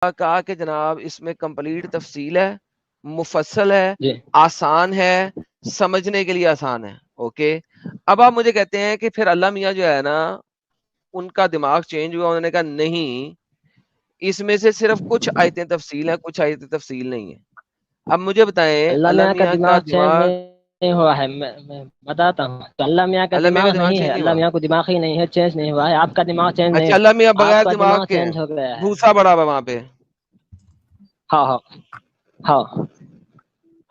کہا کہ جناب اس میں کمپلیٹ تفصیل ہے, مفصل ہے, جی آسان ہے, سمجھنے کے لیے آسان ہے. اوکے, اب آپ مجھے کہتے ہیں کہ پھر اللہ میاں جو ہے نا ان کا دماغ چینج ہوا, انہوں نے کہا نہیں اس میں سے صرف کچھ آیتیں تفصیل ہیں, کچھ آیتیں تفصیل نہیں ہیں. اب مجھے بتائیں اللہ میاں کا چینج دماغ, نہیں ہوا ہے. میں بتاتا ہوں, تو اللہ میاں کا دماغ نہیں ہے, چینج نہیں اللہ ہوا. میاں کو دماغ ہی نہیں ہے, چینج نہیں ہوا ہے. آپ کا دماغ چینج نہیں اچھا ہوا, اللہ میاں آپ بغیر کا دماغ کے چینج ہو گیا ہے. بھوسا بڑا ہوا وہاں پہ. ہاں ہاں ہاں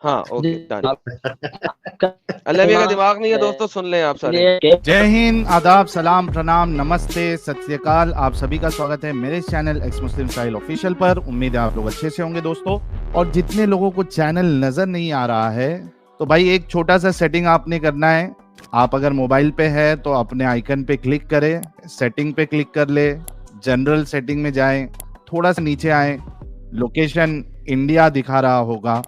ہاں جی. Okay done. آپ کا اللہ میاں کا دماغ نہیں ہے دماغ دوستو, سن لیں آپ سارے. جے ہند, آداب, سلام, پرنام, نمستے, ست سری اکال. آپ سبھی کا سواگت ہے میرے چینل ایکس مسلم ساحل آفیشیل پر. امید ہے آپ لوگ اچھے سے ہوں گے دوستو. اور جتنے لوگوں کو چینل نظر نہیں آ رہا ہے تو بھائی ایک چھوٹا سا سیٹنگ آپ نے کرنا ہے. آپ اگر موبائل پہ ہے تو اپنے آئیکن پہ کلک کریں, سیٹنگ پہ کلک کر لے, جنرل سیٹنگ میں جائیں, تھوڑا سا نیچے آئیں, لوکیشن انڈیا دکھا رہا ہوگا,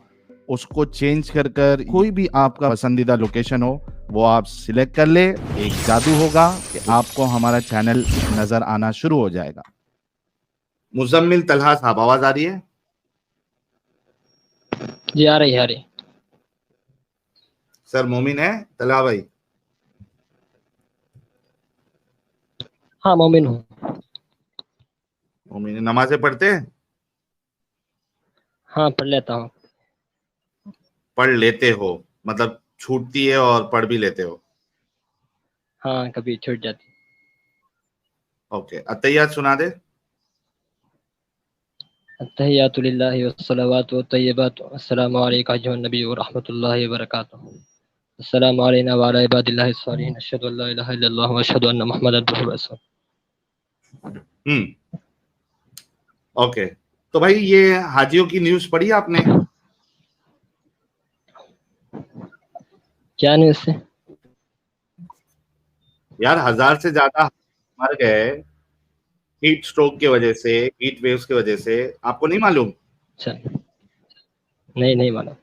اس کو چینج کر کوئی بھی آپ کا پسندیدہ لوکیشن ہو وہ آپ سلیکٹ کر لے. ایک جادو ہوگا کہ آپ کو ہمارا چینل نظر آنا شروع ہو جائے گا. مزمل طلحہ صاحب آواز آ رہی ہے؟ جی آ رہی ہے, آ رہی. سر مومن ہے طلحہ بھائی؟ ہاں مومن ہوں. مومن نمازیں پڑھتے ہیں؟ ہاں پڑھ لیتا ہوں. پڑھ لیتے ہو مطلب چھوٹتی ہے اور پڑھ بھی لیتے ہو؟ ہاں کبھی چھوٹ جاتی. اوکے, عطیات سنا دے. التحیات للہ والصلوات والطیبات, السلام علیکم ایھا النبی ورحمۃ اللہ وبرکاتہ. السلام علینا وعلی عباد اللہ الصالحین, اشہد ان لا الہ الا اللہ واشہد ان محمدا عبدہ ورسولہ. اوکے, تو بھائی یہ حاجیوں کی نیوز پڑھی آپ نے؟ کیا نیوز سے؟ یار 1000 سے زیادہ مر گئے ہیٹ سٹروک کی وجہ سے, ہیٹ ویوز کی وجہ سے. آپ کو نہیں معلوم؟ اچھا نہیں معلوم.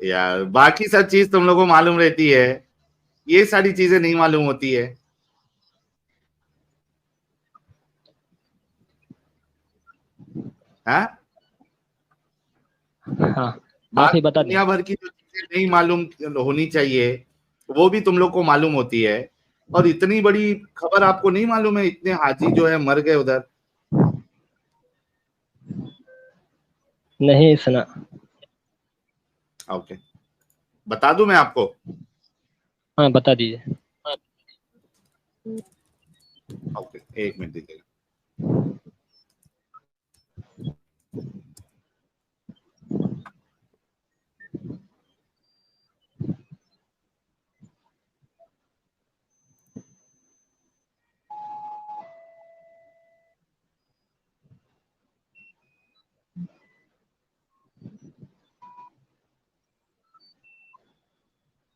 یار باقی سب چیز تم لوگوں کو معلوم رہتی ہے, یہ ساری چیزیں نہیں معلوم ہوتی ہے. ہاں ہاں باقی بتا دیں. دنیا بھر کی جو چیزیں نہیں معلوم ہونی چاہیے وہ بھی تم لوگ کو معلوم ہوتی ہے. اور اتنی بڑی خبر آپ کو نہیں معلوم ہے, اتنے حاجی جو ہے مر گئے ادھر. نہیں سنا. اوکے, بتا دوں میں آپ کو. ہاں بتا دیجیے. اوکے, ایک منٹ دیجیے گا.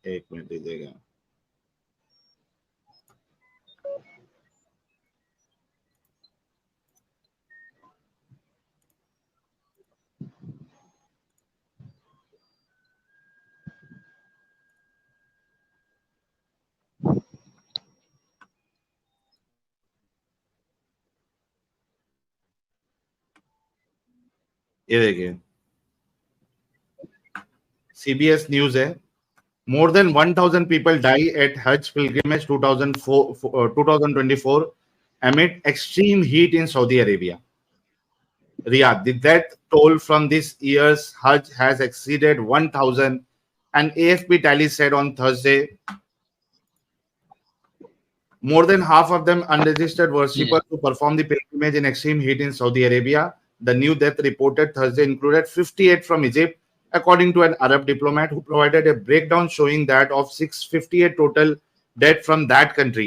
ایک منٹ دیجیے گا. یہ دیکھیے سی بی ایس نیوز ہے. More than 1,000 people die at Hajj pilgrimage 2024 amid extreme heat in Saudi Arabia. Riyadh, the death toll from this year's Hajj has exceeded 1,000, and AFP tally said on Thursday. More than half of them unregistered worshippers who perform the pilgrimage in extreme heat in Saudi Arabia. The new death reported Thursday included 58 from Egypt, according to an Arab diplomat who provided a breakdown showing that of 658 total death from that country.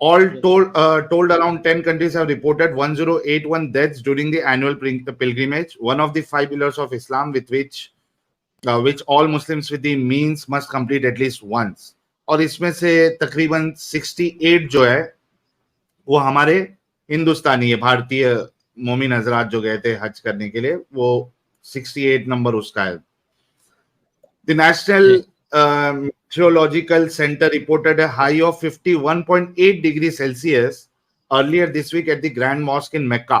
All told around 10 countries have reported 1081 deaths during the annual pilgrimage, one of the 5 pillars of Islam with which all Muslims with the means must complete at least once. اور اس میں سے تقریباً 68 جو ہے وہ ہمارے ہندوستانی ہے, بھارتی مومن حضرات جو گئے تھے حج کرنے کے لیے, وہ 68 نمبر اس کا ہے. The National Meteorological Center reported a high of 51.8 degrees Celsius earlier this week at the Grand Mosque in Mecca.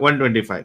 125.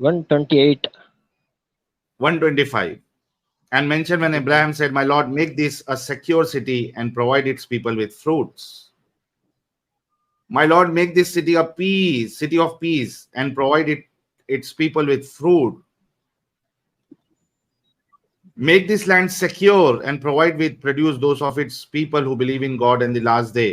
128. 125. And mention when Abraham said, "My Lord, make this a secure city and provide its people with fruits." My Lord, make this city a peace, city of peace, and provide its people with fruit. Make this land secure and provide with produce those of its people who believe in God and the last day.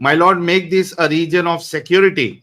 My Lord, make this a region of security.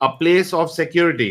a place of security.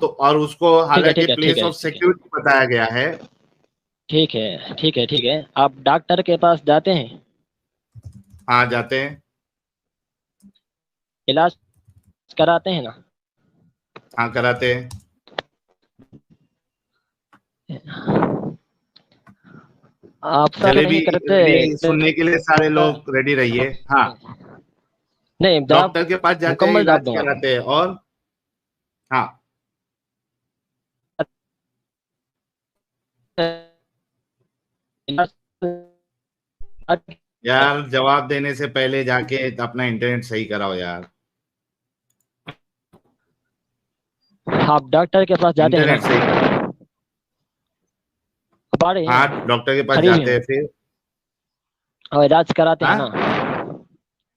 تو اور اس کو حالانکہ place of security بتایا گیا ہے. ٹھیک ہے ٹھیک ہے ٹھیک ہے. آپ ڈاکٹر کے پاس جاتے ہیں؟ ہاں جاتے ہیں. علاج کراتے ہیں نا؟ ہاں کراتے ہیں. آپ سب جلیبی نہیں کرتے؟ سننے کے لیے سارے لوگ ریڈی رہیے. ہاں نہیں، ڈاکٹر کے پاس جاتے ہیں, مکمل جواب علاج دوں گا. کراتے ہیں. اور ہاں یار جواب دینے سے پہلے جا کے اپنا انٹرنیٹ صحیح کراؤ یار. آپ ڈاکٹر کے پاس جاتے ہیں انٹرنیٹ صحیح نا؟ کراؤ. ہاں ڈاکٹر کے پاس جاتے ہیں پھر اور علاج کراتے ہیں نا؟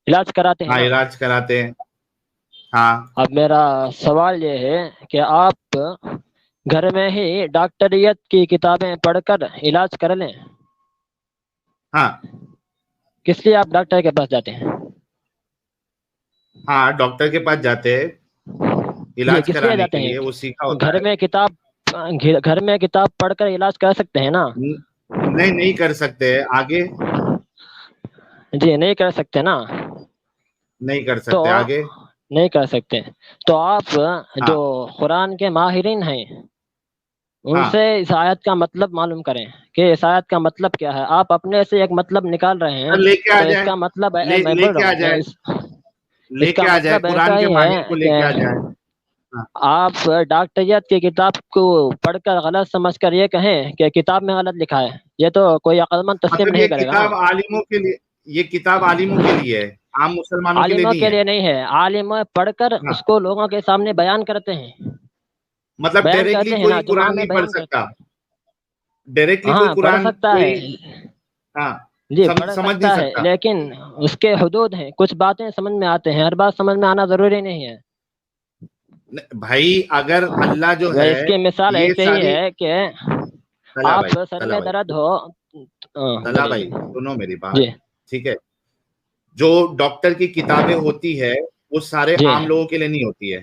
علاج کراتے ہیں ہاں نا؟ علاج کراتے ہیں. ہاں اب میرا سوال یہ ہے کہ آپ گھر میں ہی ڈاکٹریت کی کتابیں پڑھ کر علاج کر لیں. ہاں کس لیے آپ ڈاکٹر کے پاس جاتے ہیں؟ ہاں ڈاکٹر کے پاس جاتے ہیں جی، علاج کس لیے کرانے جاتے کے ہیں؟ لیے. وہ سیکھا ہوتا ہے. گھر میں کتاب پڑھ کر علاج کر سکتے ہیں نا؟ نہیں کر سکتے. آگے جی نہیں کر سکتے نا؟ نہیں کر تو سکتے. آگے نہیں کر سکتے تو آپ ہاں جو قرآن کے ماہرین ہیں ان ہاں سے اس آیت کا مطلب معلوم کریں کہ اس آیت کا مطلب کیا ہے. آپ اپنے سے ایک مطلب نکال رہے ہیں لے کے آ تو اس جائے کا مطلب میں لے بول رہا کے آ ہوں جائے اس لے کا کے آ جائے مطلب قرآن ایسا کے ہی ماہر کو ہے لے کہ کے آ جائے. ہاں آپ ڈاکٹریت کی کتاب کو پڑھ کر غلط سمجھ کر یہ کہیں کہ کتاب میں غلط لکھا ہے، یہ تو کوئی عقل مند تسلیم مطلب نہیں یہ کرے گا نا. کتاب عالموں کے لیے یہ کتاب عالموں کے لیے ہے, عام مسلمانوں کے لیے عالموں نہیں کے ہے. لیے نہیں ہے، عالم پڑھ کر ہاں اس کو لوگوں کے سامنے بیان کرتے ہیں. مطلب بیان ڈائریکٹلی کرتے ہیں نا، کوئی جمعہ قرآن میں نہیں پڑھ بیان کرتے سکتا. ہیں. ڈائریکٹلی کوئی ہاں پڑھ قرآن سکتا کوئی ہے. ہاں جی پڑھ سمجھ نہیں سکتا ہے سکتا. لیکن اس کے حدود ہیں. کچھ باتیں سمجھ میں آتے ہیں، ہر بات سمجھ میں آنا ضروری نہیں ہے. بھائی اگر اللہ جو ہے اس کی مثال یہ ایسے ہی ساری ہے کہ تلا آپ بھائی سر تلا میں بھائی درد ہو. تلا بولیے. بھائی سنو میری بات. جی ٹھیک ہے, جو ڈاکٹر کی کتابیں ہوتی ہے وہ سارے جی عام لوگوں کے لیے نہیں ہوتی ہے.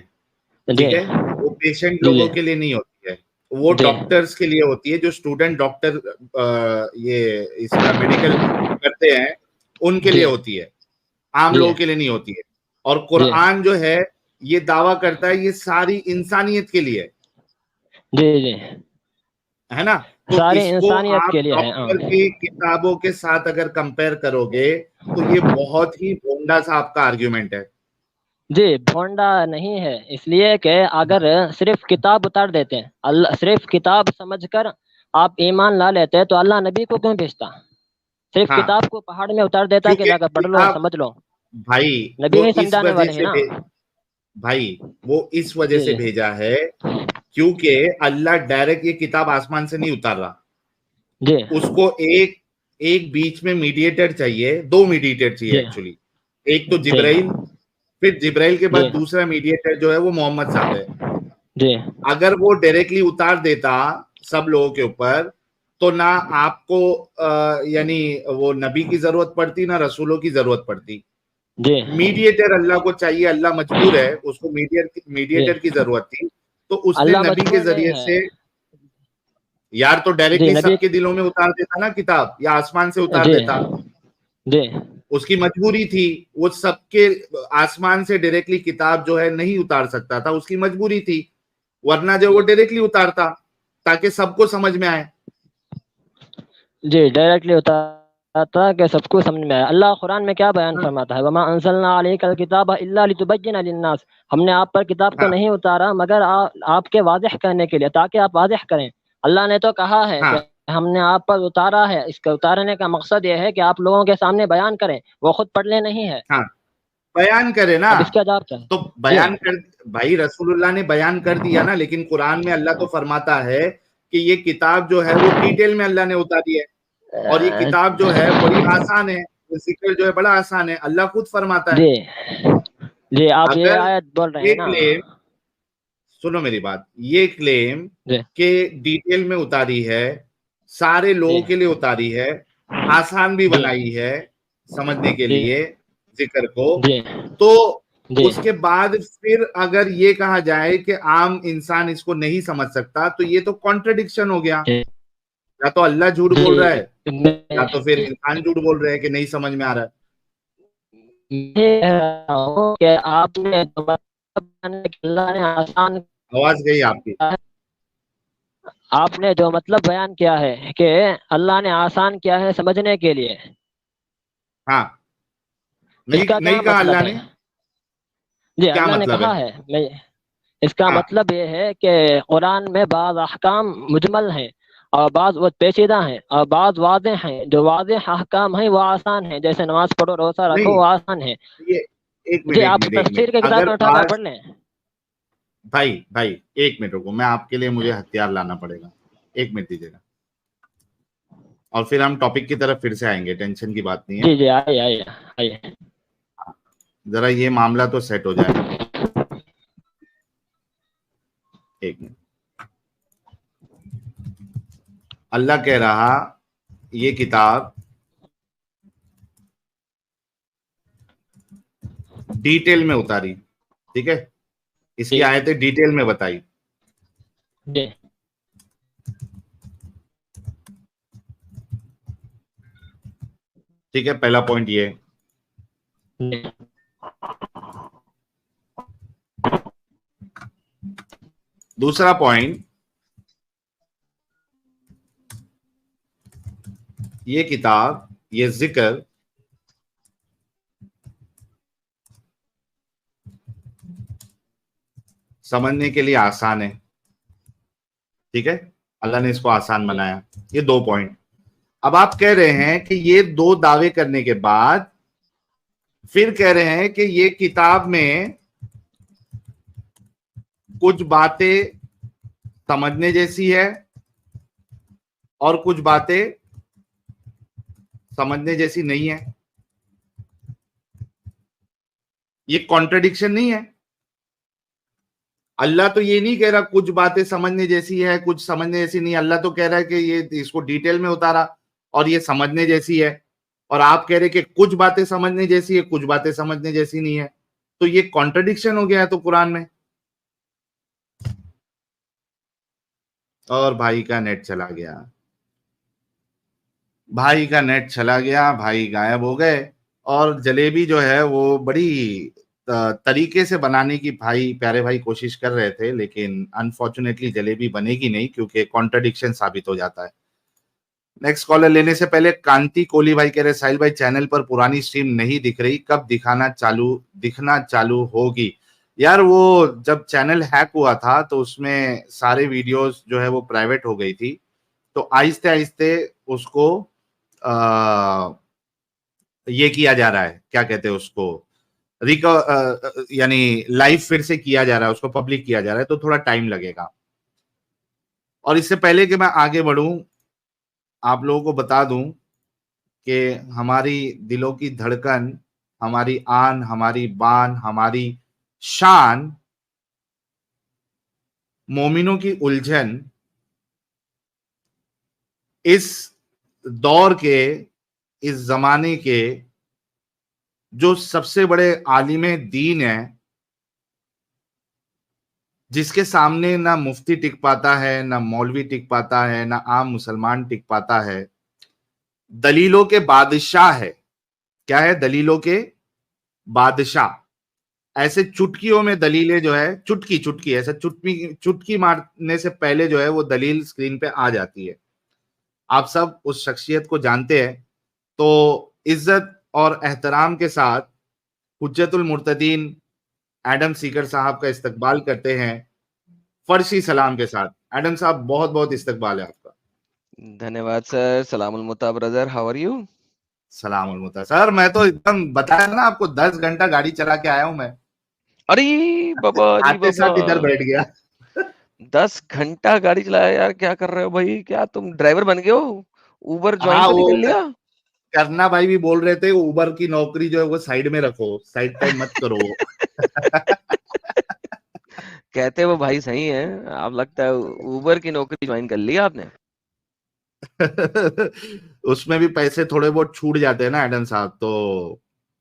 جی ٹھیک ہے, وہ پیشنٹ جی لوگوں کے لیے نہیں ہوتی ہے, وہ جی ڈاکٹرز کے لیے ہوتی ہے. جو اسٹوڈنٹ ڈاکٹر یہ اس کا میڈیکل کرتے ہیں ان کے جی لیے ہوتی ہے, عام جی لوگوں کے لیے نہیں ہوتی ہے. اور جی قرآن جو ہے یہ دعویٰ کرتا ہے یہ ساری انسانیت کے لیے جی جی ہے نا. تو ساری اس کو انسانیت آپ کے لیے ہے. ڈاکٹر کی کتابوں کے ساتھ اگر کمپیئر کرو گے تو یہ بہت ہی بھونڈا سا آپ کا آرگیومنٹ ہے. جی بھونڈا نہیں ہے, اس لیے کہ اگر صرف کتاب اتار دیتے ہیں, اللہ صرف کتاب سمجھ کر آپ ایمان لا لیتے تو اللہ نبی کو کیوں بھیجتا؟ صرف ہاں کتاب کو پہاڑ میں اتار دیتا کہ کیونکہ جا کر پڑھ لو کتاب سمجھ لو. بھائی نبی وہ نہیں اس سمجھانے وجہ والے ہیں سے نا. بھائی وہ اس وجہ جی سے بھیجا ہے کیونکہ اللہ ڈائریکٹ یہ کتاب آسمان سے نہیں اتار رہا. جی اس کو ایک بیچ میں میڈیٹر چاہیے, 2 میڈیٹر چاہیے جی ایکچولی. ایک تو جی جبرائیل, پھر جبرائیل کے جی بعد دوسرا میڈیٹر جو ہے وہ محمد صاحب ہے. جی اگر وہ ڈائریکٹلی اتار دیتا سب لوگوں کے اوپر تو نہ آپ کو یعنی وہ نبی کی ضرورت پڑتی نہ رسولوں کی ضرورت پڑتی. جی میڈیٹر اللہ کو چاہیے, اللہ مجبور ہے, اس کو جی میڈیٹر کی ضرورت تھی تو اس نے اللہ نبی کے مجبور نہیں ذریعے ہے. سے یار تو جی ڈائریکٹلی نبی. سب کے دلوں میں اتار دیتا نا کتاب, یا آسمان سے اتار جی دیتا. جی اس کی مجبوری تھی, وہ سب کے آسمان سے ڈائریکٹلی کتاب جو ہے نہیں اتار سکتا تھا, اس کی مجبوری تھی. ورنہ جو وہ ڈائریکٹلی اتارتا تاکہ سب کو سمجھ میں آئے. جی ڈائریکٹلی اتارتا کہ سب کو سمجھ میں آئے. اللہ قرآن میں کیا بیان ہاں فرماتا ہے؟ وما انزلنا علیک الکتاب الا لتبین للناس. ہم نے آپ پر کتاب کو ہاں نہیں اتارا مگر آپ کے واضح کرنے کے لیے, تاکہ آپ واضح کریں. اللہ نے تو کہا ہے ہاں کہ ہم نے آپ پر اتارا ہے, اس کے اتارنے کا مقصد یہ ہے کہ آپ لوگوں کے سامنے بیان کریں, وہ خود پڑھ لے نہیں ہے. ہاں بیان کرے نا, اب اس کا جواب کیا تو ہے؟ جی بیان کر بھائی رسول اللہ نے بیان کر دیا نا. لیکن قرآن میں اللہ تو فرماتا ہے کہ یہ کتاب جو ہے وہ ڈیٹیل میں اللہ نے اتاری ہے, اور یہ کتاب جو ہے بڑی آسان ہے, ذکر جو ہے بڑا آسان ہے. اللہ خود فرماتا ہے. جی جی آپ یہ اگر آیت بول رہے یہ ہیں نا. کلیم, سنو میری بات, یہ کلیم جی کہ ڈیٹیل میں اتاری ہے, سارے جی لوگوں کے لیے اتاری ہے, آسان بھی جی بنائی ہے سمجھنے کے جی لیے ذکر کو, جی تو جی اس کے بعد پھر اگر یہ کہا جائے کہ عام انسان اس کو نہیں سمجھ سکتا تو یہ تو کانٹرڈکشن ہو گیا. جی یا تو اللہ جھوٹ بول رہا ہے یا تو پھر میں انسان جھوٹ بول رہے ہیں کہ نہیں سمجھ میں آ رہا ہے. کہہ رہا ہوں کہ آپ نے جو مطلب اللہ نے آسان آواز گئی آپ کی. آپ نے جو مطلب بیان کیا ہے کہ اللہ نے آسان کیا ہے سمجھنے کے لیے، ہاں اس کا نہیں کیا کہا مطلب اللہ ہے؟ نے. جی کیا اللہ نے مطلب ہے؟ کہا ہے اس کا ہاں مطلب یہ ہے کہ قرآن میں بعض احکام مجمل ہیں اور بعض وہ پیچیدہ ہیں اور بعض واضح ہیں. جو واضح احکام ہیں وہ آسان ہیں، جیسے نماز پڑھو روزہ رکھو نہیں وہ آسان ہے. یہ ایک جی منٹ آپ ایک منٹ تفسیر کے کتاب اگر میں اٹھا کر آج پڑھ لیں. بھائی ایک منٹ رکو, میں آپ کے لیے مجھے ہتھیار لانا پڑے گا, ایک منٹ دیجیے گا, اور پھر ہم ٹاپک کی طرف پھر سے آئیں گے, ٹینشن کی بات نہیں ہے. جی جی آئیے. ذرا یہ معاملہ تو سیٹ ہو جائے. ایک منٹ. اللہ کہہ رہا یہ کتاب ڈیٹیل میں اتاری, ٹھیک ہے, اس کی آیتیں ڈیٹیل میں بتائی. جی ٹھیک ہے, پہلا پوائنٹ یہ. جی دوسرا پوائنٹ, یہ کتاب, یہ ذکر سمجھنے کے لیے آسان ہے. ٹھیک ہے, اللہ نے اس کو آسان بنایا. یہ دو پوائنٹ. اب آپ کہہ رہے ہیں کہ یہ دو دعوے کرنے کے بعد پھر کہہ رہے ہیں کہ یہ کتاب میں کچھ باتیں سمجھنے جیسی ہے اور کچھ باتیں سمجھنے جیسی نہیں ہے. یہ کانٹرڈکشن نہیں ہے. اللہ تو یہ نہیں کہہ رہا کچھ باتیں سمجھنے جیسی ہے کچھ سمجھنے جیسی نہیں. اللہ تو کہہ رہا ہے کہ یہ اس کو ڈیٹیل میں اتارا اور یہ سمجھنے جیسی ہے, اور آپ کہہ رہے کہ کچھ باتیں سمجھنے جیسی ہے کچھ باتیں سمجھنے جیسی نہیں ہے. تو یہ کانٹرڈکشن ہو گیا ہے تو قرآن میں. اور بھائی کا نیٹ چلا گیا, بھائی غائب ہو گئے. اور جلیبی جو ہے وہ بڑی طریقے سے بنانے کی پیارے بھائی کوشش کر رہے تھے, لیکن انفارچونیٹلی جلیبی بنے گی نہیں کیونکہ کانٹرڈکشن ثابت ہو جاتا ہے. نیکسٹ کالر لینے سے پہلے کانتی کولی بھائی کہہ رہے ساحل بھائی چینل پر پرانی سٹریم نہیں دکھ رہی, کب دکھنا چالو ہوگی؟ یار وہ جب چینل ہیک ہوا تھا تو اس میں سارے ویڈیوز جو ہے وہ پرائیویٹ ہو گئی تھی, تو آہستہ آہستہ اس کو یہ کیا جا رہا ہے, کیا کہتے ہیں اس کو, یعنی لائف پھر سے کیا جا رہا ہے, اس کو پبلک کیا جا رہا ہے, تو تھوڑا ٹائم لگے گا. اور اس سے پہلے کہ میں آگے بڑھوں آپ لوگوں کو بتا دوں کہ ہماری دلوں کی دھڑکن, ہماری آن, ہماری بان, ہماری شان, مومنوں کی الجھن اس دور کے, اس زمانے کے جو سب سے بڑے عالم دین ہیں, جس کے سامنے نہ مفتی ٹک پاتا ہے, نہ مولوی ٹک پاتا ہے, نہ عام مسلمان ٹک پاتا ہے, دلیلوں کے بادشاہ ہے. کیا ہے؟ دلیلوں کے بادشاہ. ایسے چٹکیوں میں دلیلیں جو ہے, چٹکی ایسا چٹکی مارنے سے پہلے جو ہے وہ دلیل سکرین پہ آ جاتی ہے. آپ سب اس شخصیت کو جانتے ہیں. تو عزت اور احترام کے ساتھ حجت المرتدین ایڈم سیکر صاحب کا استقبال کرتے ہیں فرشی سلام کے ساتھ. ایڈم صاحب بہت بہت استقبال ہے آپ کا. دھنیواد سر. سلام المتا برادر, ہاؤ آر یو؟ سلام المتا سر. میں تو ایک دم بتایا نا آپ کو 10 گھنٹہ گاڑی چلا کے آیا ہوں میں. ارے بابا آتے ساتھ ادھر بیٹھ گیا. 10 گھنٹہ گاڑی چلایا یار, کیا کر رہے ہو بھائی؟ کیا تم ڈرائیور بن گئے ہو؟ اوبر جوائن ہاں تو نہیں وہ کر لیا؟ کرنا بھائی بھی بول رہے تھے اوبر کی نوکری جو ہے وہ سائیڈ میں رکھو, سائیڈ ٹائم مت کرو. کہتے وہ بھائی صحیح ہے, آپ لگتا ہے اوبر کی نوکری جوائن کر لی آپ نے. اس میں بھی پیسے تھوڑے بہت چھوٹ جاتے ہیں نا ایڈم صاحب, تو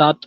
7।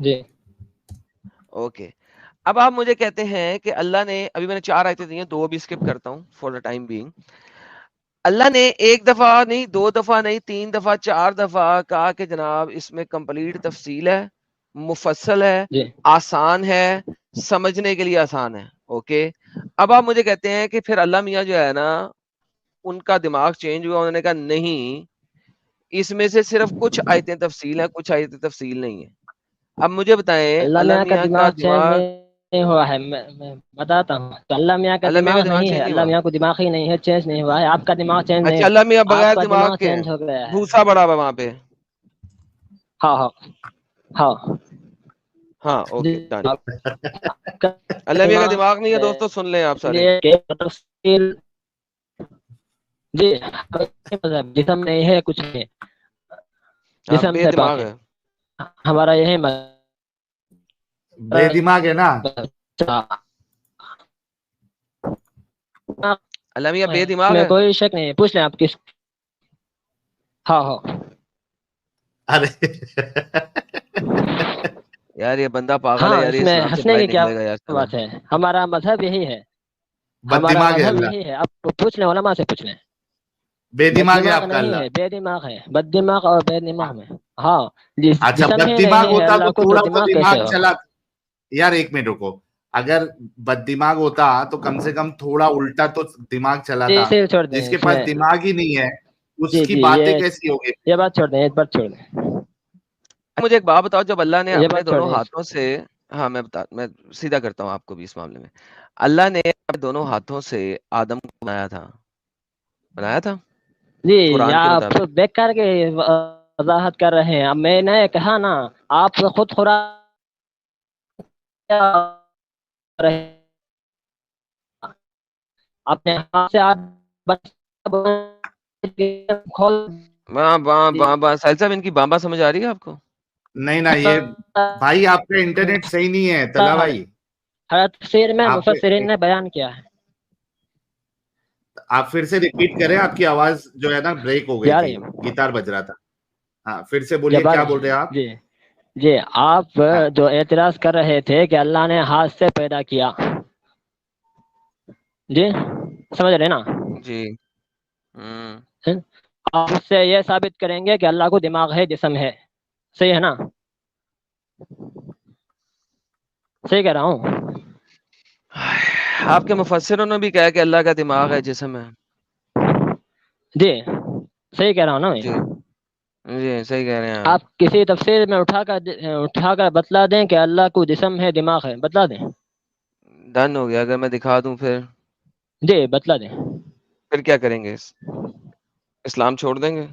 جی اوکے. اب آپ مجھے کہتے ہیں کہ اللہ نے, ابھی میں نے 4 آیتیں دی ہیں, 2 بھی اسکپ کرتا ہوں فار دا ٹائم بینگ. اللہ نے 1 دفعہ نہیں, 2 دفعہ نہیں, 3 دفعہ, 4 دفعہ کہا کہ جناب اس میں کمپلیٹ تفصیل ہے, مفصل ہے, جی آسان ہے, سمجھنے کے لیے آسان ہے. اوکے. اب آپ مجھے کہتے ہیں کہ پھر اللہ میاں جو ہے نا, ان کا دماغ چینج ہوا, انہوں نے کہا نہیں, اس میں سے صرف کچھ آیتیں تفصیل ہیں, کچھ آیتیں تفصیل نہیں ہے. اب مجھے بتائیں اللہ اللہ میاں کا میاں کا دماغ چینج نہیں ہوا ہے, میں بتاتا ہوں. تو اللہ میاں کا اللہ میاں دماغ نہیں ہے, چینج نہیں اللہ ہوا. میاں کو دماغ ہی نہیں ہے, چینج نہیں ہوا ہے. آپ کا دماغ چینج نہیں اچھا, ہے, اللہ میاں آپ بغیر کا دماغ دماغ کے چینج ہو گیا ہے. بھوسا بڑا ہوا وہاں پہ. ہاں ہاں ہاں ہاں اوکے جی. ڈن. آپ کا اللہ میاں کا دماغ دماغ نہیں ہے دوستو, سن لیں آپ سارے. لیے کہ تفصیل جی جسم نہیں ہے, کچھ نہیں, ہاں جسم بے سے دماغ پاک ہے. ہے. ہمارا یہی بے دماغ ہے نا. اللہ میاں بے اس دماغ میں ہے. کوئی شک نہیں ہے, پوچھ لیں آپ کس. ہاں ہاں ارے یار یہ بندہ پاگل ہے ہاں, یار, اس یہ میں اسلام سے ہنسنے باہر کی کیا نکلے گا یار سالا. بات ہے. ہمارا مذہب یہی ہے, بد ہمارا دماغ ہے مذہب اللہ, یہی ہے. آپ پوچھ لیں, علماء سے پوچھ لیں. بے بد دماغ ہے دماغ آپ کا نہیں اللہ. ہے, بے دماغ ہے. بد دماغ اور بے دماغ میں ہاں, اچھا جسم بد ہی دماغ نہیں ہے ہوتا اللہ تو کو, تو تھوڑا تو دماغ کیسے دماغ ہوگا. چلا. یار 1 منٹ رکو, اگر بد دماغ ہوتا تو کم سے کم تھوڑا الٹا تو دماغ چلا جی تھا. اسے چھوڑ دیں, جس کے اس پاس میں دماغ ہی نہیں ہے اس جی کی جی باتیں کیسی ہوگی. یہ بات چھوڑ دیں, ایک بات چھوڑ دیں, مجھے ایک بات بتاؤ, جب اللہ نے یہ اپنے بات چھوڑ دونوں دیں. ہاتھوں سے, ہاں میں سیدھا کرتا ہوں آپ کو بھی اس معاملے میں, اللہ نے اپنے دونوں ہاتھوں سے آدم کو بنایا تھا جی قرآن کے آپ مطابق. بیکار کے وضاحت کر رہے ہیں. اب میں نے کہا نا, آپ خود اپنے ہاتھ سے کھول ساحل صاحب ان کی بامبا سمجھ آ رہی ہے آپ کو؟ نہیں نا, یہ بھائی آپ کا انٹرنیٹ صحیح نہیں ہے طلحہ بھائی. ہر تفسیر میں آپ مفسرین نے بیان کیا ہے. آپ پھر سے ریپیٹ کریں, آپ کی آواز جو ہے نا بریک ہو گئی جا تھی, رہی ہے گیٹار بج رہا تھا. ہاں پھر سے بولیے, جب آ کیا رہی بول ہے. رہے ہیں آپ؟ جی جی آپ ہاں جو اعتراض کر رہے تھے کہ اللہ نے ہاتھ سے پیدا کیا, جی سمجھ رہے نا, جی. آپ اس سے یہ ثابت کریں گے کہ اللہ کو دماغ ہے, جسم ہے. صحیح ہے نا, صحیح کہہ رہا ہوں. آپ کے مفسروں نے بھی کہا کہ اللہ کا دماغ ہے, جسم ہے. جی صحیح کہہ رہا ہوں نا میں. جی جی صحیح کہہ رہے ہیں آپ. آپ کسی تفسیر میں اٹھا کر بتلا دیں کہ اللہ کو جسم ہے, دماغ ہے, بتلا دیں. ڈن ہو گیا, اگر میں دکھا دوں جی بتلا دیں. پھر کیا کریں گے, اسلام چھوڑ دیں گے؟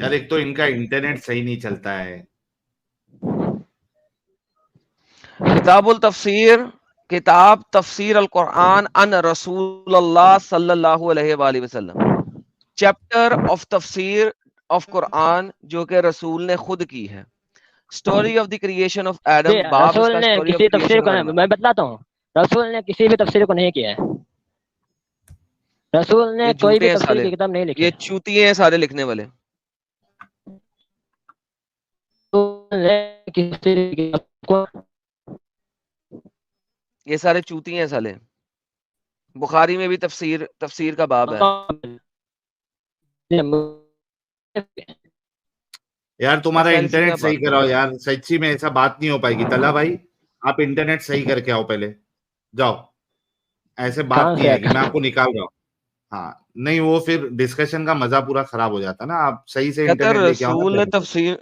یار, ایک تو ان کا انٹرنیٹ صحیح نہیں چلتا ہے. کتاب التفسیر, کتاب تفسیر القرآن ان رسول اللہ صلی اللہ علیہ وآلہ وسلم, چیپٹر آف تفسیر آف قرآن, جو کہ رسول نے خود کی ہے. Story of the creation of جی ایڈم, باب اس کا رسول نے اسٹوری آف کسی تفسیر کریشن کو ون میں. میں بتلاتا ہوں, رسول نے کسی بھی تفسیر کو نہیں کیا ہے. رسول نے یہ کوئی بھی جھوٹے ہیں تفسیر سالے, کی کتاب نہیں لکھی. یہ چوتیے ہیں سارے لکھنے والے. یہ سارے چوتی ہیں سالے. بخاری میں بھی تفسیر کا باب ہے. یار تمہارا ایس ایل سی کا انٹرنیٹ صحیح بات کراؤ یار, سچی میں ایسا بات نہیں ہو پائے گی. طلحہ بھائی آپ انٹرنیٹ صحیح کر کے آؤ پہلے, جاؤ. ایسے بات کہاں نہیں سے ہے کہ میں آپ کو نکال رہا ہوں. ہاں نہیں, وہ پھر ڈسکشن کا مزہ پورا خراب ہو جاتا نا. آپ صحیح سے کہتا انٹرنیٹ لے کے آؤ رسول نے نا. تفسیر,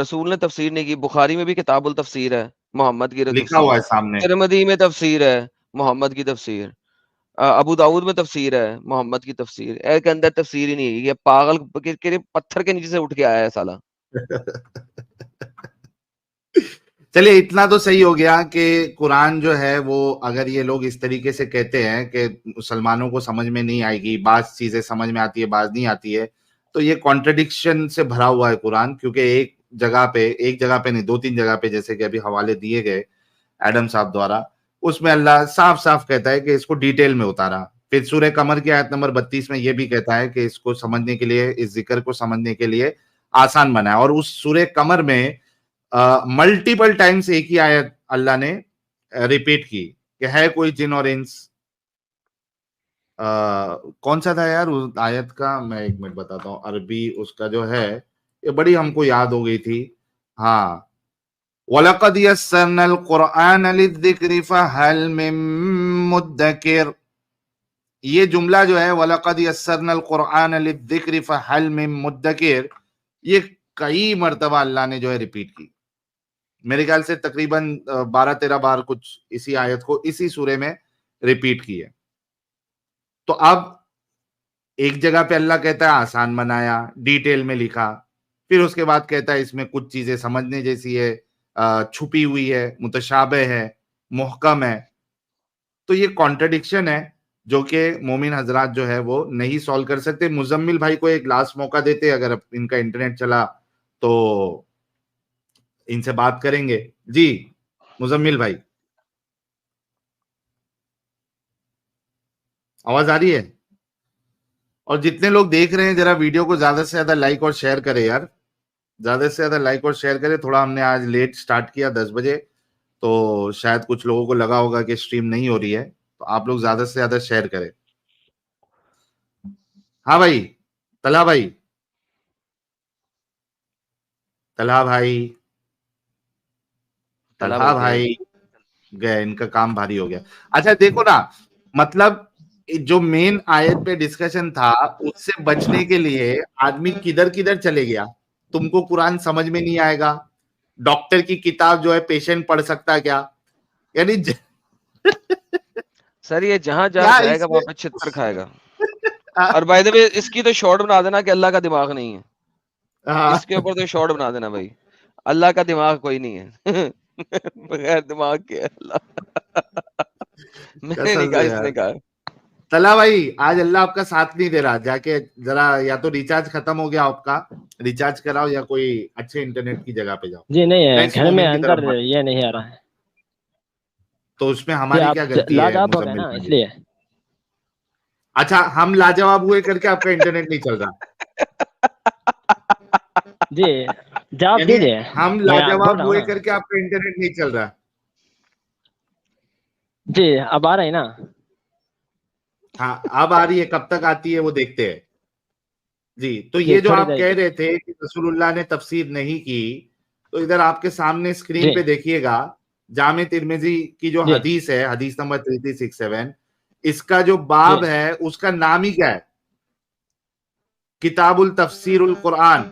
رسول نے تفسیر نہیں کی. بخاری میں بھی کتاب التفسیر ہے, محمد کی لکھا تفسیر. ہوا ہے سامنے. ترمذی میں تفسیر ہے, محمد کی تفسیر. ابو داؤد میں تفسیر ہے, محمد کی تفسیر. اے کے اندر تفسیر ہی نہیں ہے. یہ پاگل کے پتھر کے نیچے سے اٹھ کے آیا ہے سالا. چلیے اتنا تو صحیح ہو گیا کہ قرآن جو ہے وہ, اگر یہ لوگ اس طریقے سے کہتے ہیں کہ مسلمانوں کو سمجھ میں نہیں آئے گی, بعض چیزیں سمجھ میں آتی ہے بعض نہیں آتی ہے, تو یہ کانٹرڈکشن سے بھرا ہوا ہے قرآن. کیونکہ ایک جگہ پہ نہیں, 2-3 جگہ پہ جیسے کہ ابھی حوالے دیے گئے ایڈم صاحب دوارا, اس میں اللہ صاف صاف کہتا ہے کہ اس کو ڈیٹیل میں اتارا. پھر سورہ قمر کی آیت نمبر 32 میں یہ بھی کہتا ہے کہ اس کو سمجھنے کے لیے, اس ذکر کو سمجھنے کے لیے آسان بنایا. اور اس سورہ قمر میں ملٹیپل ٹائمز ایک ہی آیت اللہ نے ریپیٹ کی کہ ہے کوئی جن اور انس. کون سا تھا یار اس آیت کا, میں ایک منٹ بتاتا ہوں. عربی اس کا جو ہے یہ بڑی ہم کو یاد ہو گئی تھی. ہاں, وَلَقَدْ يَسَّرْنَا الْقُرْآنَ لِلذِّكْرِ فَهَلْ مِن مُدَّكِرٍ. یہ جملہ جو ہے وَلَقَدْ يَسَّرْنَا الْقُرْآنَ لِلذِّكْرِ فَهَلْ مِن مُدَّكِرٍ, یہ کئی مرتبہ اللہ نے جو ہے ریپیٹ کی. میرے خیال سے تقریباً 12-13 بار کچھ اسی آیت کو اسی سورے میں ریپیٹ کی ہے. تو اب ایک جگہ پہ اللہ کہتا ہے آسان بنایا, ڈیٹیل میں لکھا, پھر اس کے بعد کہتا ہے اس میں کچھ چیزیں سمجھنے جیسی ہے, چھپی ہوئی ہے, متشابہ ہے, محکم ہے. تو یہ کانٹرڈکشن ہے جو کہ مومن حضرات جو ہے وہ نہیں سولو کر سکتے. مزمل بھائی کو ایک لاسٹ موقع دیتے, اگر ان کا انٹرنیٹ چلا تو ان سے بات کریں گے. جی مزمل بھائی, آواز آ رہی ہے؟ اور جتنے لوگ دیکھ رہے ہیں ذرا ویڈیو کو زیادہ سے زیادہ لائک اور شیئر کرے یار, زیادہ سے زیادہ لائک اور شیئر کرے. تھوڑا ہم نے آج لیٹ سٹارٹ کیا 10 بجے, تو شاید کچھ لوگوں کو لگا ہوگا کہ سٹریم نہیں ہو رہی ہے, تو آپ لوگ زیادہ سے زیادہ شیئر کریں. ہاں بھائی, طلحہ بھائی, طلحہ بھائی, طلحہ بھائی گئے, ان کا کام بھاری ہو گیا. اچھا دیکھو نا, مطلب جو مین آیت پہ ڈسکشن تھا اس سے بچنے کے لیے آدمی کدھر کدھر چلے گیا. تم کو قرآن سمجھ میں نہیں آئے گا, ڈاکٹر کی کتاب جو ہے پیشنٹ پڑھ سکتا کیا؟ یعنی سر یہ جہاں جہاں جائے گا وہاں پہ چھتر کھائے گا. اور بائی دا وے اس کی تو شارٹ بنا دینا کہ اللہ کا دماغ نہیں ہے, اس کے اوپر تو شارٹ بنا دینا بھائی, اللہ کا دماغ کوئی نہیں ہے, بغیر دماغ کے اللہ. میں نے نہیں کہا, اس نے کہا. طلحہ بھائی آج اللہ آپ کا ساتھ نہیں دے رہا, جا کے ذرا یا تو ریچارج ختم ہو گیا آپ کا, ریچارج کراؤ یا کوئی اچھے انٹرنیٹ کی جگہ پہ جاؤ. جی نہیں, گھر میں اندر یہ نہیں آ رہا ہے. تو اس میں ہماری کیا غلطی ہے؟ لاجواب ہو گیا نا اس لیے. اچھا ہم لاجواب ہوئے کر کے آپ کا انٹرنیٹ نہیں چل رہا؟ جی جواب دیجیے. ہم لاجواب ہوئے کر کے آپ کا انٹرنیٹ نہیں چل رہا؟ جی اب آ رہا ہے نا. ہاں اب آ رہی ہے, کب تک آتی ہے وہ دیکھتے ہیں. جی تو یہ جو آپ کہہ رہے تھے کہ رسول اللہ نے تفسیر نہیں کی, تو ادھر آپ کے سامنے اسکرین پہ دیکھیے گا جامع ترمذی کی جو حدیث ہے, حدیث نمبر 3367, اس کا جو باب ہے اس کا نام ہی کیا ہے؟ کتاب التفسیر القرآن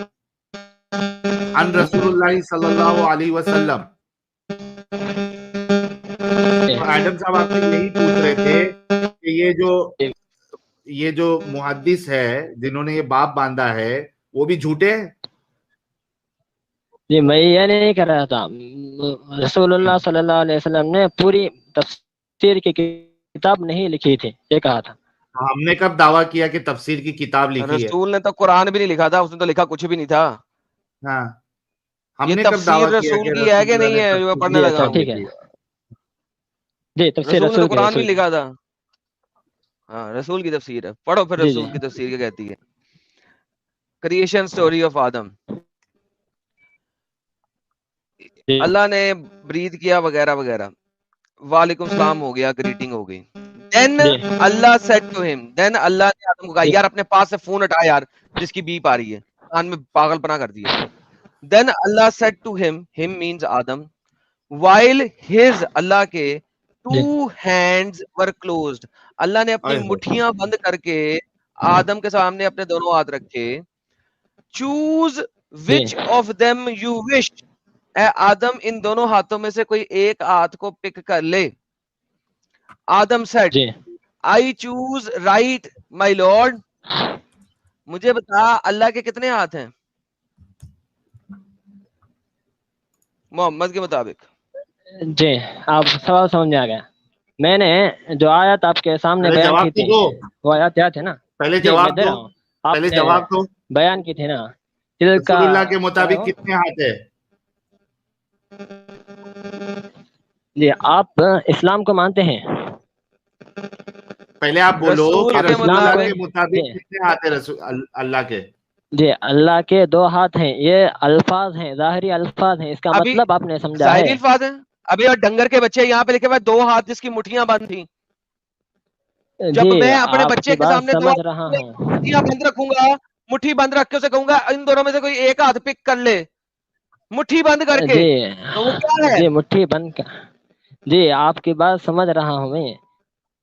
عن رسول اللہ صلی اللہ علیہ وسلم. ایڈم صاحب آپ سے یہی پوچھ رہے تھے کہ یہ جو محدث ہے جنہوں نے یہ باب باندھا ہے وہ بھی جھوٹے ہیں؟ جی میں یہ نہیں کر رہا تھا, رسول اللہ صلی اللہ علیہ وسلم نے پوری تفسیر کی کتاب نہیں لکھی تھی, یہ کہا تھا. ہم نے کب دعویٰ کیا کہ تفسیر کی کتاب لکھی ہے؟ رسول نے تو قرآن بھی نہیں لکھا تھا, اس نے تو لکھا کچھ بھی نہیں تھا. ہاں ہم یہ نے کب دعویٰ کیا رسول کی ہے کہ نہیں ہے جو پڑھنے لگا ہوں؟ ٹھیک ہے جی, تفسیر رسول نے قرآن بھی کی لکھا تھا. ہاں رسول کی تفسیر ہے, پڑھو پھر رسول کی تفسیر کیا کہتی ہے. کریشن سٹوری آف آدم, اللہ نے برید کیا وغیرہ وغیرہ, وعلیکم السلام ہو گیا, گریٹنگ ہو گئی. دین اللہ said to him, دین اللہ نے آدم کو کہا یار اپنے پاس سے فون ہٹا یار, جس کی بیپ آ رہی ہے, کان میں پاگل پنا کر دیا. دین اللہ said to him, him means Adam, while his اللہ کے two hands were closed, اللہ نے اپنی مٹھیاں بند کر کے آدم کے سامنے اپنے دونوں ہاتھ رکھے. choose which of them you wish, اے آدم ان دونوں ہاتھوں میں سے کوئی ایک ہاتھ کو پک کر لے. آدم said, I choose right my lord, مجھے بتا اللہ کے کتنے ہاتھ ہیں محمد کے مطابق؟ جی آپ سوال سمجھ آ گیا. میں نے جو آیت آپ کے سامنے بیان کی تھی وہ آیات یاد ہے نا؟ پہلے جواب دو, پہلے جواب دو. بیان کی تھی نا رسول اللہ کے مطابق کتنے ہاتھ ہے؟ جی آپ اسلام کو مانتے ہیں؟ پہلے آپ بولو رسول کہ کے رسول اللہ مطابق کے مطابق جی کتنے ہاتھ ہیں اللہ کے؟ جی اللہ کے 2 ہاتھ ہیں، یہ الفاظ ہیں، ظاہری الفاظ ہیں، اس کا ابھی مطلب آپ نے سمجھا ظاہری ہے؟ الفاظ ہیں. ابھی اور ڈنگر کے بچے یہاں پہ لکھے ہوئے 2 ہاتھ جس کی مٹھیاں بند تھیں. جب جی میں اپنے آپ بچے کی کے بات سامنے 2 سمجھ رہا ہوں. مٹھیاں بند رکھوں گا، مٹھی بند رکھ کے اسے کہوں گا ان دونوں میں سے کوئی ایک ہاتھ پک کر لے مٹھی بند کر کے، جی تو وہ کیا ہے؟ جی مٹھی بند کر. جی آپ کی بات سمجھ رہا ہوں میں،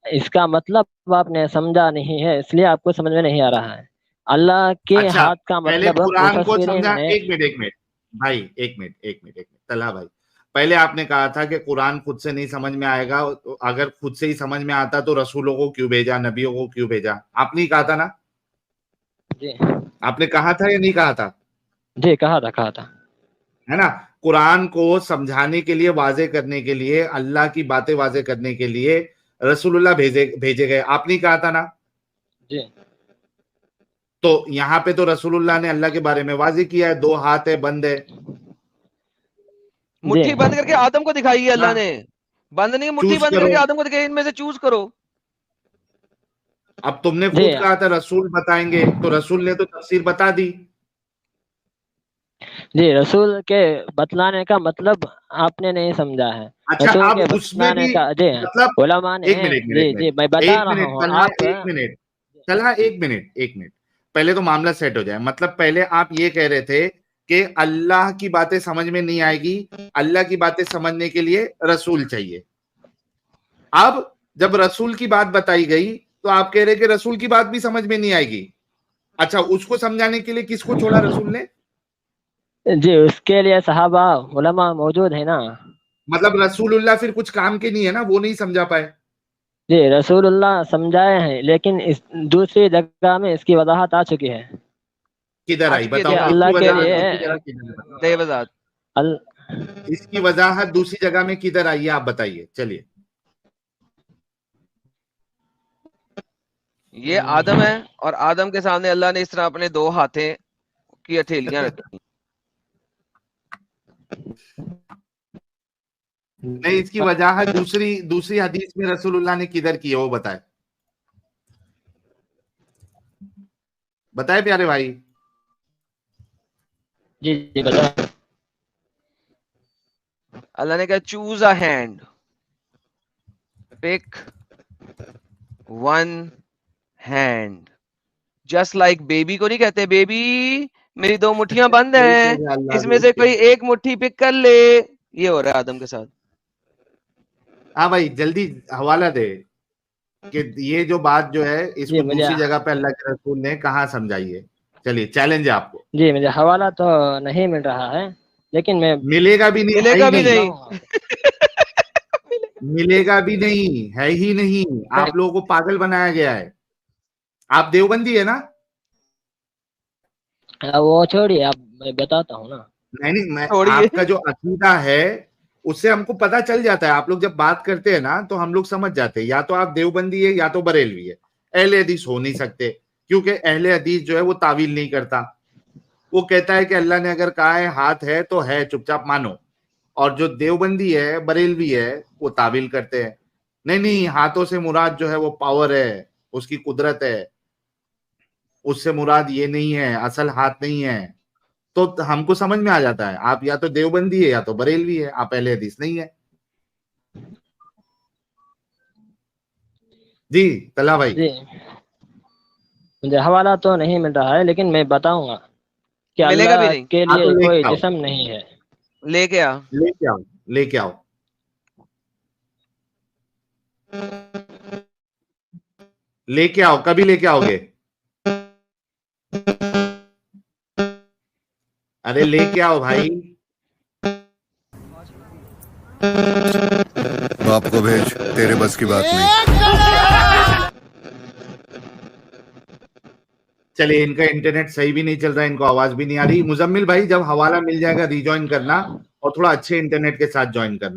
اس کا مطلب آپ نے سمجھا نہیں ہے، اس لیے آپ کو سمجھ میں نہیں آ رہا ہے. اللہ کے اچھا ہاتھ کا پہلے مطلب قرآن کو مفسرین سمجھا. نے. ایک منٹ بھائی، ایک منٹ طلحہ بھائی، پہلے آپ نے کہا تھا کہ قرآن خود سے نہیں سمجھ میں آئے گا، اگر خود سے ہی سمجھ میں آتا تو رسولوں کو کیوں بھیجا، نبیوں کو کیوں بھیجا؟ آپ نے کہا تھا نا؟ جی آپ نے کہا تھا یا نہیں کہا تھا؟ جی کہا تھا. ہے نا؟ قرآن کو سمجھانے کے لیے، واضح کرنے کے لیے، اللہ کی باتیں واضح کرنے کے لیے رسول اللہ بھیجے گئے. آپ نے کہا تھا نا؟ جی تو یہاں پہ تو رسول اللہ نے اللہ کے بارے میں واضح کیا ہے، 2 ہاتھ ہے، بند ہے. مٹھی بند کر کے آدم کو دکھائی ہے اللہ نے، بند نہیں، مٹھی چوز بند کر کرو. کے آدم کو دکھائی، ان میں سے چوز کرو. اب تم نے جی خود کہا تھا رسول بتائیں گے، تو رسول نے تو تفسیر بتا دی. جی رسول کے بتلانے کا مطلب آپ نے نہیں سمجھا ہے. اچھا رسول اب کے اس میں بتلانے بھی کا جی مطلب، علماء نے. جی میں بتا رہا ہوں آپ. طلحہ ایک منٹ پہلے تو معاملہ سیٹ ہو جائے. مطلب پہلے آپ یہ کہہ رہے تھے کہ اللہ کی باتیں سمجھ میں نہیں آئے گی، اللہ کی باتیں سمجھنے کے لیے رسول چاہیے. اب جب رسول کی بات بتائی گئی تو آپ کہہ رہے کہ رسول کی بات بھی سمجھ میں نہیں آئے گی. اچھا اس کو سمجھانے کے لیے کس کو چھوڑا رسول نے؟ جی اس کے لیے صحابہ علماء موجود ہیں نا. مطلب رسول اللہ پھر کچھ کام کے نہیں ہے نا، وہ نہیں سمجھا پائے. جی رسول اللہ سمجھائے ہیں، لیکن دوسری جگہ میں اس کی وضاحت آ چکی ہے. کدھر آئی بتاؤ؟ اس اللہ کی کے وضاحت لیے دوسری جگہ کدھر ہے؟ دے وضاحت. اس کی وضاحت دوسری جگہ میں کدھر آئی ہے؟ آپ بتائیے. چلیے یہ آدم ہے، اور آدم کے سامنے اللہ نے اس طرح اپنے 2 ہاتھیں کی ہتھیلیاں رکھی. نہیں، اس کی وجاہت دوسری حدیث میں رسول اللہ نے کدھر کی ہے وہ بتائے پیارے بھائی. جی بتا. اللہ نے کہا choose a hand, pick one hand, just like baby کو نہیں کہتے بیبی میری 2 مٹھیاں بند ہیں، اس میں سے کوئی ایک مٹھی پک کر لے. یہ ہو رہا ہے آدم کے ساتھ. ہاں بھائی جلدی حوالہ دے کہ یہ جو بات جو ہے اس کو دوسری جگہ پہ اللہ کے رسول نے کہاں سمجھائی ہے. چلیے چیلنج ہے آپ کو. جی مجھے حوالہ تو نہیں مل رہا ہے، لیکن میں ملے گا بھی نہیں، ملے ہے گا ہی بھی نہیں. ملے گا بھی نہیں، ہے ہی نہیں. آپ لوگوں کو پاگل بنایا گیا ہے. آپ دیوبندی ہے نا؟ وہ چھوڑیے، آپ میں بتاتا ہوں نا. نہیں، چھوڑیے. آپ کا جو عقیدہ ہے اس سے ہم کو پتا چل جاتا ہے. آپ لوگ جب بات کرتے ہیں نا تو ہم لوگ سمجھ جاتے ہیں یا تو آپ دیوبندی ہے یا تو بریلوی ہے. اہل حدیث ہو نہیں سکتے، کیونکہ اہل حدیث جو ہے وہ تعویل نہیں کرتا. وہ کہتا ہے کہ اللہ نے اگر کہا ہے ہاتھ ہے تو ہے، چپ چاپ مانو. اور جو دیوبندی ہے، بریلوی ہے، وہ تعویل کرتے ہیں. نہیں، ہاتھوں سے مراد جو ہے وہ پاور ہے، اس کی قدرت ہے، اس سے مراد یہ نہیں ہے، اصل ہاتھ نہیں ہے. تو ہم کو سمجھ میں آ جاتا ہے آپ یا تو دیوبندی ہے یا تو بریلوی ہے، آپ اہل حدیث نہیں ہے. جی طلحہ بھائی. جی مجھے حوالہ تو نہیں مل رہا ہے، لیکن میں بتاؤں گا کہ ملے گا بھی اللہ نہیں. کے ہاں لیے تو کوئی جسم نہیں ہے. لے کے آ. لے کے آؤ. لے کے آؤ. کبھی لے کے آؤ گے؟ ارے لے کے آؤ بھائی. باپ کو بھیج، تیرے بس کی بات نہیں. چلیے ان کا انٹرنیٹ صحیح بھی نہیں چل رہا ہے، ان کو آواز بھی نہیں آ رہی. مزمل بھائی جب حوالہ مل جائے گا ری جوائن کرنا، اور تھوڑا اچھے انٹرنیٹ کے ساتھ جوائن کرنا.